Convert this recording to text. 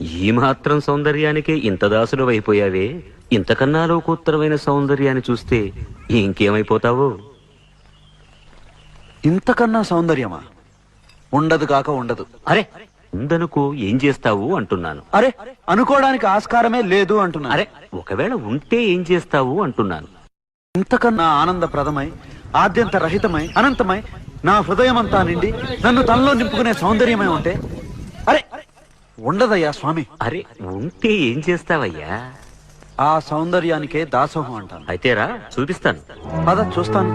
ఈ మాత్రం సౌందర్యానికే ఇంత దాసులు అయిపోయావే, ఇంతకన్నా లోకోత్తరమైన సౌందర్యాన్ని చూస్తే ఇంకేమైపోతావో. ఇంతకన్నా సౌందర్యమా? ఉండదు కాక ఉండదు. అరే ఉందనుకో ఏం చేస్తావు అంటున్నాను. అరే అనుకోవడానికి ఆస్కారమే లేదు అంటున్నా. అరే ఒకవేళ ఉంటే ఏం చేస్తావు అంటున్నాను. ఇంతకన్నా ఆనందప్రదమై, ఆద్యంత రహితమై, అనంతమై, నా హృదయమంతా నిండి నన్ను తనలో నింపుకునే సౌందర్యమై ఉంటే అరే ఉండదయ్యా స్వామి. అరే ఉంటే ఏం చేస్తావయ్యా? ఆ సౌందర్యానికే దాసోహం అంటాను. అయితేరా చూపిస్తాను. పద చూస్తాను.